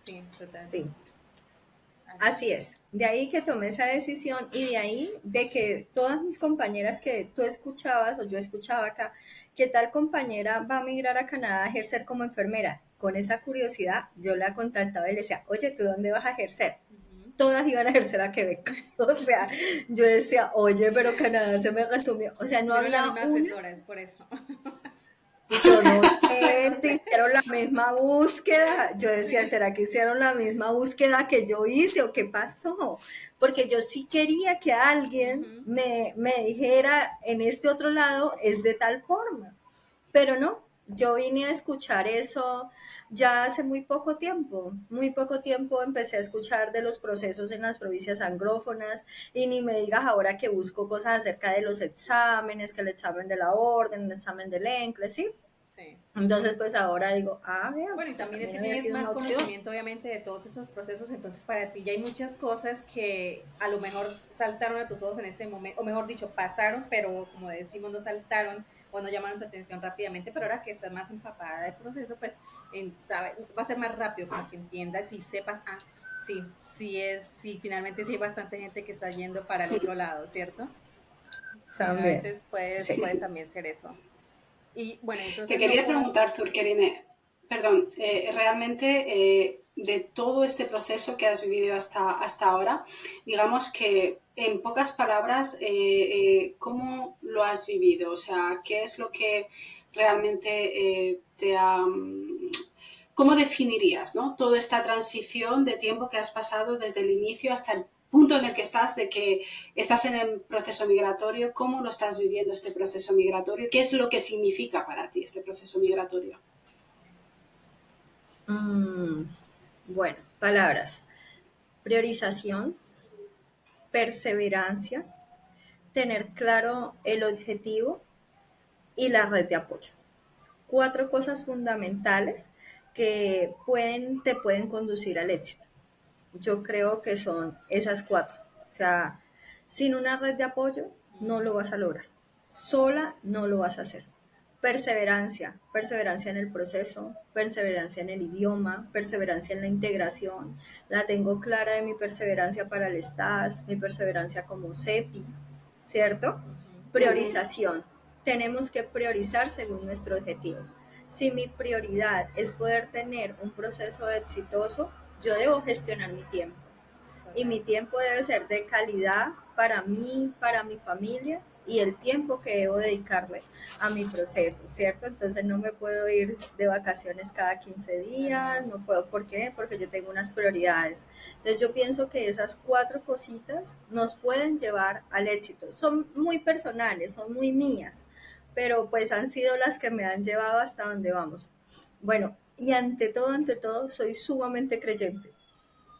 Sí, total. Sí, Así así es. De ahí que tomé esa decisión y de ahí de que todas mis compañeras que tú escuchabas o yo escuchaba acá, que tal compañera va a migrar a Canadá a ejercer como enfermera. Con esa curiosidad, yo la contactaba y le decía, oye, ¿tú dónde vas a ejercer? es. Todas iban a ejercer a Quebec. O sea, yo decía, oye, pero Canadá se me resumió. O sea, no Tuvieron la había misma una. asesora, es por eso. Yo no sé, No si sé. hicieron la misma búsqueda. Yo decía, ¿será que hicieron la misma búsqueda que yo hice o qué pasó? Porque yo sí quería que alguien Ujú. me dijera en este otro lado es de tal forma. Pero no, yo vine a escuchar eso ya hace muy poco tiempo empecé a escuchar de los procesos en las provincias anglófonas y ni me digas ahora que busco cosas acerca de los exámenes, que el examen de la orden, el examen del ENCLE, ¿sí? Sí. Entonces pues ahora digo, ah, vea, Bueno, y pues también es también que había tienes sido más una opción. conocimiento, obviamente, de todos esos procesos, entonces para ti ya hay muchas cosas que a lo mejor saltaron a tus ojos en ese momento, o mejor dicho, pasaron, pero como decimos, no saltaron o no llamaron tu atención rápidamente, pero ahora que estás más empapada del proceso, pues va a ser más rápido como que entiendas y sepas, sí, sí, finalmente sí hay bastante gente que está yendo para el otro lado, ¿cierto? Sí, a También, veces puede sí. también ser eso. Y bueno, Te entonces no quería conoces. preguntar, Zurkerine, perdón, realmente de todo este proceso que has vivido hasta ahora, digamos que en pocas palabras, ¿cómo lo has vivido? O sea, ¿qué es lo que realmente te ha... ¿Cómo definirías, ¿no?, toda esta transición de tiempo que has pasado desde el inicio hasta el punto en el que estás, de que estás en el proceso migratorio? ¿Cómo lo estás viviendo este proceso migratorio? ¿Qué es lo que significa para ti este proceso migratorio? Mm, bueno, palabras. Priorización, perseverancia, tener claro el objetivo y la red de apoyo. Cuatro cosas fundamentales que te pueden conducir al éxito. Yo creo que son esas cuatro. O sea, sin una red de apoyo no lo vas a lograr. Sola no lo vas a hacer. Perseverancia, perseverancia en el proceso, perseverancia en el idioma, perseverancia en la integración. La tengo clara de mi perseverancia para el STAS, mi perseverancia como CEPI, ¿cierto? Ujú. Ujú. Priorización. Tenemos que priorizar según nuestro objetivo. Si mi prioridad es poder tener un proceso exitoso, yo debo gestionar mi tiempo. Y mi tiempo debe ser de calidad para mí, para mi familia y el tiempo que debo dedicarle a mi proceso, ¿cierto? Entonces no me puedo ir de vacaciones cada 15 días, no puedo, ¿por qué? Porque yo tengo unas prioridades. Entonces yo pienso que esas 4 cositas nos pueden llevar al éxito. Son muy personales, son muy mías, pero pues han sido las que me han llevado hasta donde vamos. Bueno, y ante todo, soy sumamente creyente.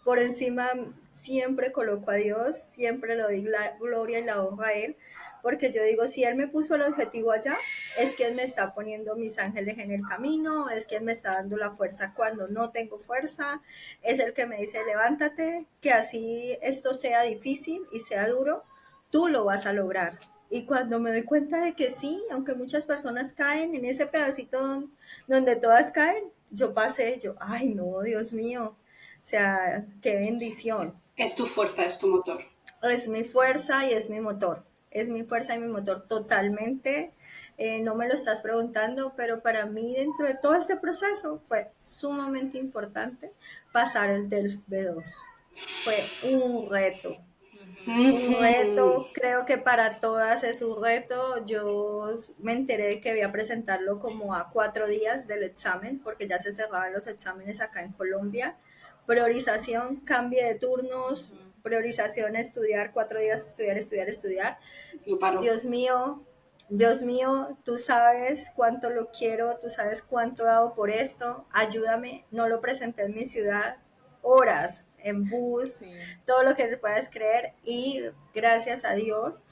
Por encima siempre coloco a Dios, siempre le doy la gloria y la honra a Él, porque yo digo, si Él me puso el objetivo allá, es que Él me está poniendo mis ángeles en el camino, es que Él me está dando la fuerza cuando no tengo fuerza, es el que me dice, levántate, que así esto sea difícil y sea duro, tú lo vas a lograr. Y cuando me doy cuenta de que sí, aunque muchas personas caen en ese pedacito donde todas caen, yo pasé, yo, ay no, Dios mío, o sea, qué bendición. Es tu fuerza, es tu motor. Es mi fuerza y es mi motor. Es mi fuerza y mi motor totalmente. No me lo estás preguntando, pero para mí dentro de todo este proceso fue sumamente importante pasar el DELF B2. Fue un reto, un reto, creo que para todas es un reto. Yo me enteré de que había presentarlo como a 4 días del examen, porque ya se cerraban los exámenes acá en Colombia. Priorización, cambio de turnos, priorización, estudiar, 4 días, estudiar, estudiar, estudiar. No paro. Dios mío, Dios mío, tú sabes cuánto lo quiero, tú sabes cuánto he dado por esto, ayúdame, no lo presenté en mi ciudad, horas en bus, Sí. todo lo que te puedas creer y gracias a Dios,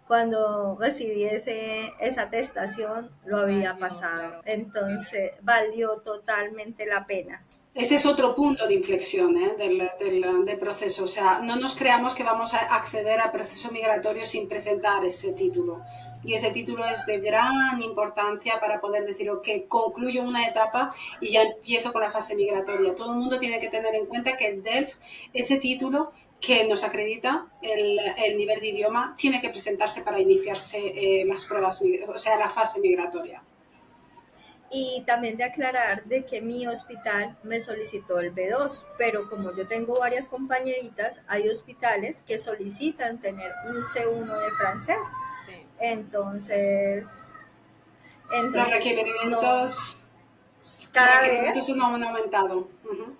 cuando recibí esa atestación, lo había Valió, pasado. claro. Sí. Entonces, valió totalmente la pena. Ese es otro punto de inflexión, ¿eh? del proceso. O sea, no nos creamos que vamos a acceder al proceso migratorio sin presentar ese título. Y ese título es de gran importancia para poder decir, ok, concluyo una etapa y ya empiezo con la fase migratoria. Todo el mundo tiene que tener en cuenta que el DELF, ese título que nos acredita el nivel de idioma, tiene que presentarse para iniciarse las pruebas, o sea, la fase migratoria. Y también de aclarar de que mi hospital me solicitó el B2, pero como yo tengo varias compañeritas, hay hospitales que solicitan tener un C1 de francés. Sí. Entonces, Los entonces no, requerimientos, los cada requerimientos vez no han aumentado. Uh-huh.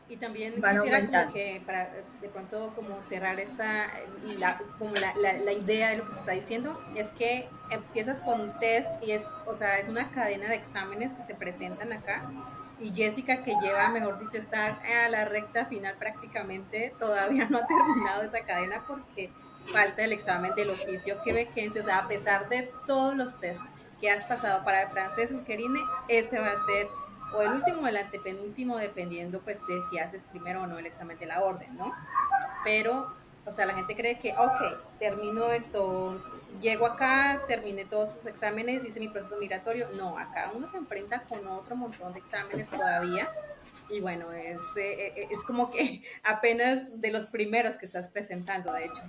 Y también van quisiera como aumentando. que para de pronto como cerrar esta, como la idea de lo que se está diciendo, es que empiezas con un test y es, o sea, es una cadena de exámenes que se presentan acá. Y Jessica, que lleva, mejor dicho, está a la recta final prácticamente, todavía no ha terminado esa cadena porque falta el examen del oficio quebequense. O sea, a pesar de todos los tests que has pasado para el francés Ulquerine, ese va a ser o el último o el antepenúltimo, dependiendo pues de si haces primero o no el examen de la orden, ¿no? Pero, o sea, la gente cree que, ok, termino esto, llego acá, terminé todos esos exámenes, hice mi proceso migratorio. No, acá uno se enfrenta con otro montón de exámenes todavía. Y bueno, es como que apenas de los primeros que estás presentando, de hecho.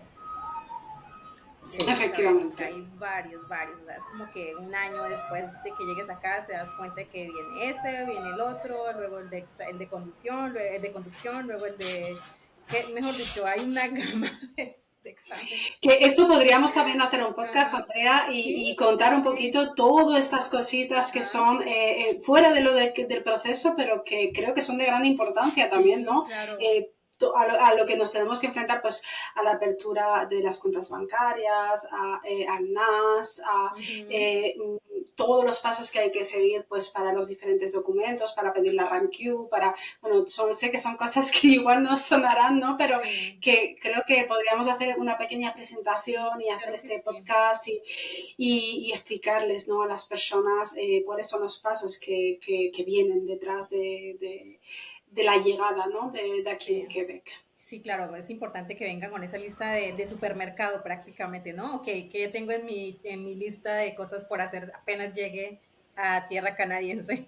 Sí. Tienes que saber que Efectivamente. hay varios, varios. O sea, es como que un año después de que llegues acá te das cuenta que viene este, viene el otro, luego el de conducción, luego el de conducción, luego el de, que, mejor dicho, hay una gama de exámenes. Que esto podríamos también hacer un podcast, Ajá. Andrea, Sí, y contar un sí. poquito todas estas cositas que Ajá. son fuera de del proceso, pero que creo que son de gran importancia también, Sí, ¿no? claro. A lo que nos tenemos que enfrentar, pues a la apertura de las cuentas bancarias, al NAS, Uh-huh. todos los pasos que hay que seguir pues para los diferentes documentos, para pedir la RAMQ, para, bueno, sé que son cosas que igual no sonarán, ¿no? Pero Sí, que creo que podríamos hacer una pequeña presentación sí, y hacer claro que este sí. podcast y explicarles, ¿no? A las personas cuáles son los pasos que vienen detrás de la llegada, ¿no? De aquí Sí. en Quebec. Sí, claro, es importante que vengan con esa lista de supermercado prácticamente, ¿no? Ok, que tengo en mi lista de cosas por hacer apenas llegue a tierra canadiense.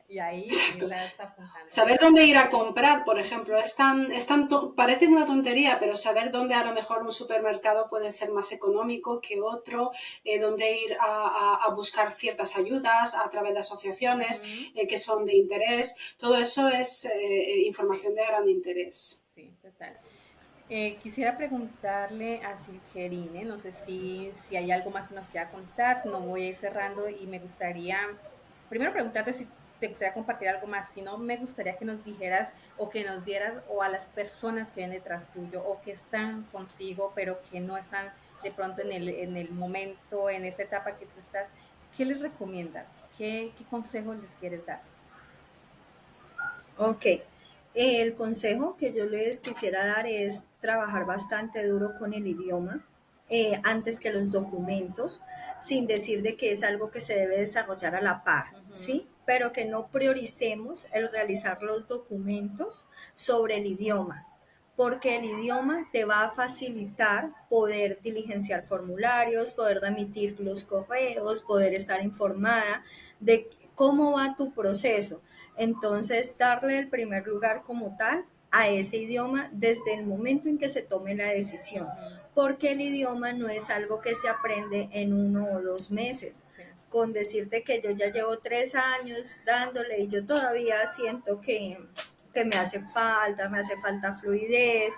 y ahí Exacto. irlas apuntando. Saber dónde ir a comprar, por ejemplo, parece una tontería, pero saber dónde a lo mejor un supermercado puede ser más económico que otro, dónde ir a buscar ciertas ayudas a través de asociaciones que son de interés, todo eso es Sí, información de gran interés. sí, total. Quisiera preguntarle a Silgerine, no sé si hay algo más que nos quiera contar, si no voy a ir cerrando y me gustaría, primero preguntarte si te gustaría compartir algo más, si no me gustaría que nos dijeras o que nos dieras o a las personas que vienen detrás tuyo o que están contigo pero que no están de pronto en el momento, en esta etapa que tú estás, ¿qué les recomiendas? ¿Qué consejos les quieres dar? Ok, el consejo que yo les quisiera dar es trabajar bastante duro con el idioma antes que los documentos, sin decir de que es algo que se debe desarrollar a la par, ¿sí? Pero que no prioricemos el realizar los documentos sobre el idioma, porque el idioma te va a facilitar poder diligenciar formularios, poder remitir los correos, poder estar informada de cómo va tu proceso. Entonces, darle el primer lugar como tal a ese idioma desde el momento en que se tome la decisión, porque el idioma no es algo que se aprende en 1 o 2 meses. Sí. Con decirte que yo ya llevo 3 años dándole y yo todavía siento que me hace falta fluidez,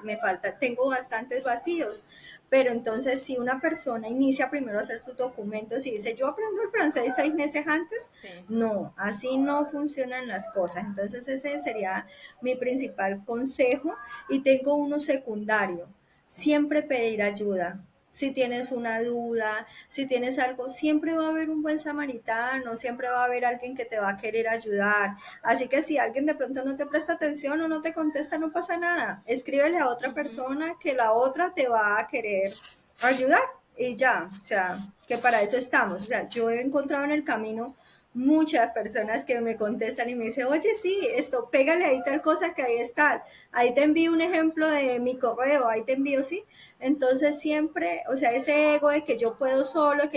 tengo bastantes vacíos, pero entonces si una persona inicia primero a hacer sus documentos y dice, yo aprendo el francés 6 meses antes, Sí. no, así no funcionan las cosas. Entonces ese sería mi principal consejo y tengo uno secundario, siempre pedir ayuda. Si tienes una duda, si tienes algo, siempre va a haber un buen samaritano, siempre va a haber alguien que te va a querer ayudar. Así que si alguien de pronto no te presta atención o no te contesta, no pasa nada. Escríbele a otra persona que la otra te va a querer ayudar y ya, o sea, que para eso estamos. O sea, yo he encontrado en el camino muchas personas que me contestan y me dicen, oye, sí, esto, pégale ahí tal cosa que ahí está, ahí te envío un ejemplo de mi correo, ahí te envío, sí. Entonces siempre, o sea, ese ego de que yo puedo solo,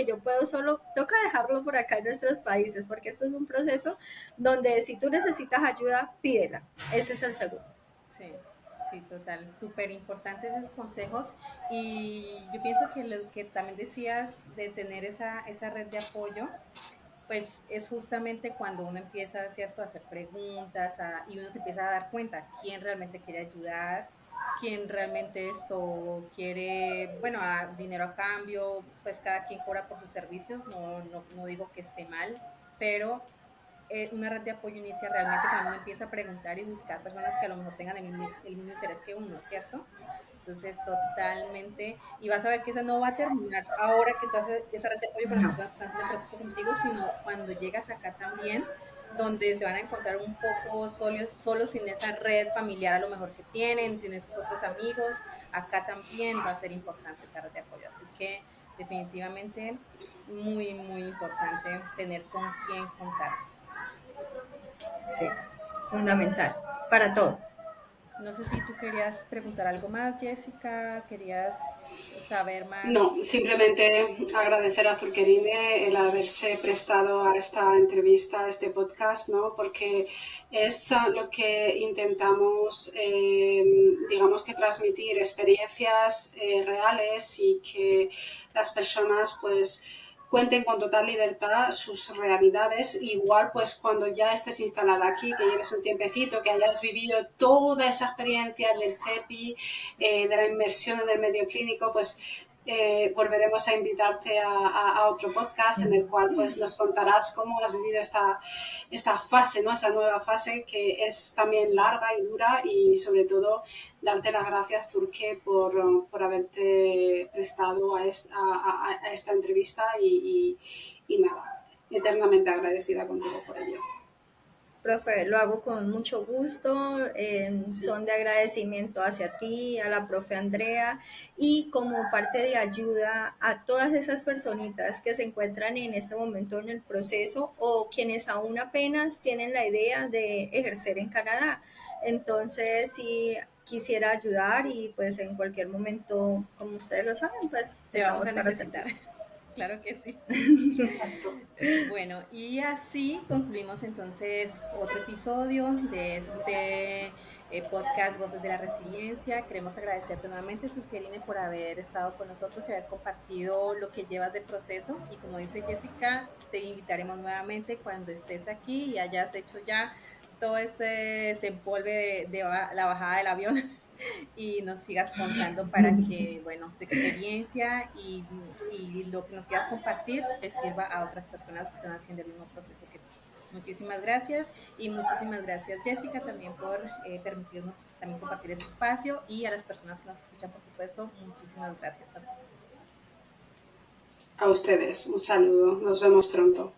toca dejarlo por acá en nuestros países, porque esto es un proceso donde si tú necesitas ayuda, pídela. Ese es el segundo. Sí, sí, total. Súper importantes esos consejos. Y yo pienso que lo que también decías de tener esa red de apoyo, pues es justamente cuando uno empieza, ¿cierto?, a hacer preguntas y uno se empieza a dar cuenta quién realmente quiere ayudar, quién realmente esto quiere, bueno, dinero a cambio, pues cada quien cobra por sus servicios, no digo que esté mal, pero una red de apoyo inicia realmente cuando uno empieza a preguntar y buscar personas que a lo mejor tengan el mismo interés que uno, ¿cierto? Entonces, totalmente. Y vas a ver que eso no va a terminar ahora que estás esa red de apoyo con las No. personas que están en el proceso contigo, sino cuando llegas acá también, donde se van a encontrar un poco solos sin esa red familiar a lo mejor que tienen, sin esos otros amigos. Acá también va a ser importante esa red de apoyo. Así que definitivamente muy, muy importante tener con quién contar. Sí, fundamental para todo. No sé si tú querías preguntar algo más, Jessica, querías saber más. No, simplemente agradecer a Zurkerine el haberse prestado a esta entrevista, a este podcast, ¿no? Porque es lo que intentamos, digamos que transmitir experiencias reales y que las personas, pues, cuenten con total libertad sus realidades. Igual, pues, cuando ya estés instalada aquí, que lleves un tiempecito, que hayas vivido toda esa experiencia del CEPI, de la inmersión en el medio clínico, pues volveremos a invitarte a otro podcast en el cual pues nos contarás cómo has vivido esta fase, ¿no? Esa nueva fase que es también larga y dura y sobre todo darte las gracias, Zurke, por haberte prestado a esta entrevista y nada, eternamente agradecida contigo por ello. Profe, lo hago con mucho gusto, Sí. son de agradecimiento hacia ti, a la profe Andrea y como parte de ayuda a todas esas personitas que se encuentran en este momento en el proceso o quienes aún apenas tienen la idea de ejercer en Canadá. Entonces, si quisiera ayudar y pues en cualquier momento, como ustedes lo saben, pues Te vamos estamos a para necesitar. servir. claro que sí. Exacto. Bueno, y así concluimos entonces otro episodio de este podcast Voces de la Resiliencia. Queremos agradecerte nuevamente, Sulgerine, por haber estado con nosotros y haber compartido lo que llevas de proceso. Y como dice Jessica, te invitaremos nuevamente cuando estés aquí y hayas hecho ya todo este desempolve de la bajada del avión y nos sigas contando para que, bueno, tu experiencia y lo que nos quieras compartir les sirva a otras personas que están haciendo el mismo proceso que tú. Muchísimas gracias y muchísimas gracias, Jessica, también por permitirnos también compartir este espacio, y a las personas que nos escuchan, por supuesto, muchísimas gracias también. A ustedes, un saludo, nos vemos pronto.